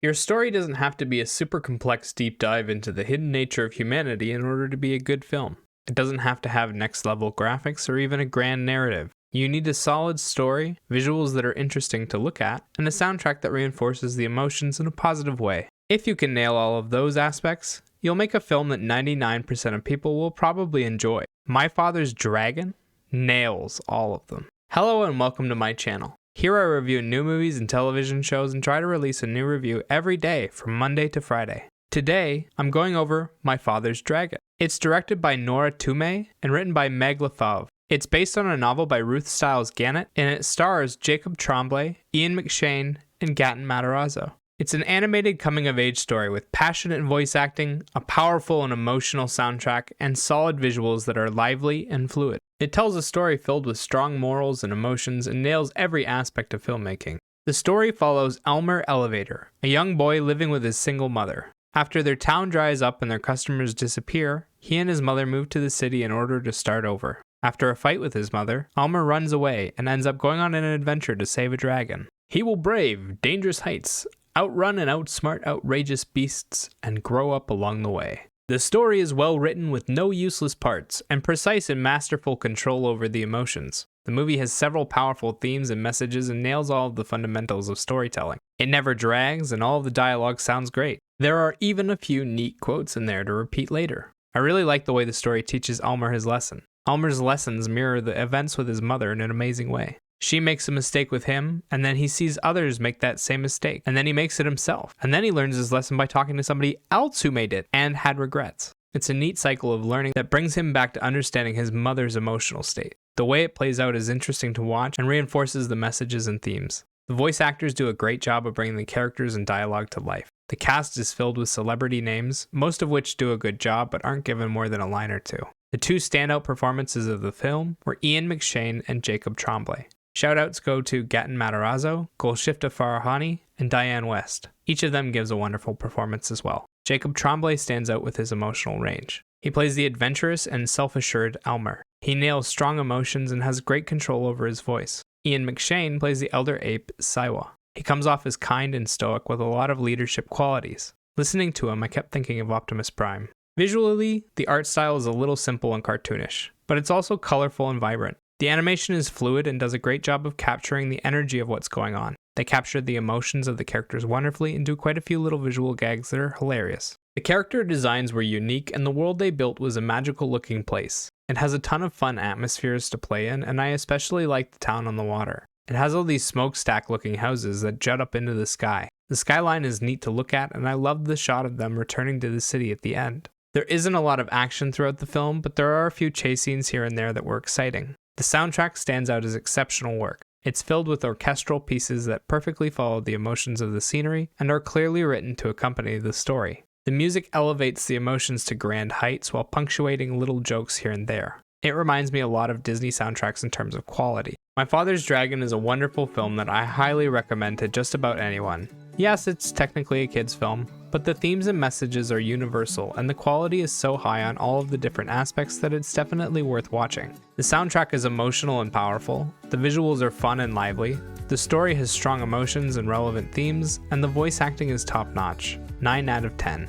Your story doesn't have to be a super complex deep dive into the hidden nature of humanity in order to be a good film. It doesn't have to have next level graphics or even a grand narrative. You need a solid story, visuals that are interesting to look at, and a soundtrack that reinforces the emotions in a positive way. If you can nail all of those aspects, you'll make a film that 99% of people will probably enjoy. My Father's Dragon nails all of them. Hello and welcome to my channel. Here I review new movies and television shows and try to release a new review every day from Monday to Friday. Today, I'm going over My Father's Dragon. It's directed by Nora Toomey and written by Meg Lefauve. It's based on a novel by Ruth Stiles Gannett, and it stars Jacob Tremblay, Ian McShane, and Gaten Matarazzo. It's an animated coming-of-age story with passionate voice acting, a powerful and emotional soundtrack, and solid visuals that are lively and fluid. It tells a story filled with strong morals and emotions and nails every aspect of filmmaking. The story follows Elmer Elevator, a young boy living with his single mother. After their town dries up and their customers disappear, he and his mother move to the city in order to start over. After a fight with his mother, Elmer runs away and ends up going on an adventure to save a dragon. He will brave dangerous heights, outrun and outsmart outrageous beasts, and grow up along the way. The story is well written with no useless parts, and precise and masterful control over the emotions. The movie has several powerful themes and messages and nails all of the fundamentals of storytelling. It never drags, and all of the dialogue sounds great. There are even a few neat quotes in there to repeat later. I really like the way the story teaches Elmer his lesson. Elmer's lessons mirror the events with his mother in an amazing way. She makes a mistake with him, and then he sees others make that same mistake, and then he makes it himself. And then he learns his lesson by talking to somebody else who made it and had regrets. It's a neat cycle of learning that brings him back to understanding his mother's emotional state. The way it plays out is interesting to watch and reinforces the messages and themes. The voice actors do a great job of bringing the characters and dialogue to life. The cast is filled with celebrity names, most of which do a good job but aren't given more than a line or two. The two standout performances of the film were Ian McShane and Jacob Tremblay. Shoutouts go to Gaten Matarazzo, Golshifta Farahani, and Diane West. Each of them gives a wonderful performance as well. Jacob Tremblay stands out with his emotional range. He plays the adventurous and self-assured Elmer. He nails strong emotions and has great control over his voice. Ian McShane plays the elder ape Siwa. He comes off as kind and stoic with a lot of leadership qualities. Listening to him, I kept thinking of Optimus Prime. Visually, the art style is a little simple and cartoonish, but it's also colorful and vibrant. The animation is fluid and does a great job of capturing the energy of what's going on. They capture the emotions of the characters wonderfully and do quite a few little visual gags that are hilarious. The character designs were unique and the world they built was a magical looking place. It has a ton of fun atmospheres to play in, and I especially like the town on the water. It has all these smokestack looking houses that jut up into the sky. The skyline is neat to look at, and I love the shot of them returning to the city at the end. There isn't a lot of action throughout the film, but there are a few chase scenes here and there that were exciting. The soundtrack stands out as exceptional work. It's filled with orchestral pieces that perfectly follow the emotions of the scenery and are clearly written to accompany the story. The music elevates the emotions to grand heights while punctuating little jokes here and there. It reminds me a lot of Disney soundtracks in terms of quality. My Father's Dragon is a wonderful film that I highly recommend to just about anyone. Yes, it's technically a kid's film, but the themes and messages are universal, and the quality is so high on all of the different aspects that it's definitely worth watching. The soundtrack is emotional and powerful, the visuals are fun and lively, the story has strong emotions and relevant themes, and the voice acting is top-notch. 9 out of 10.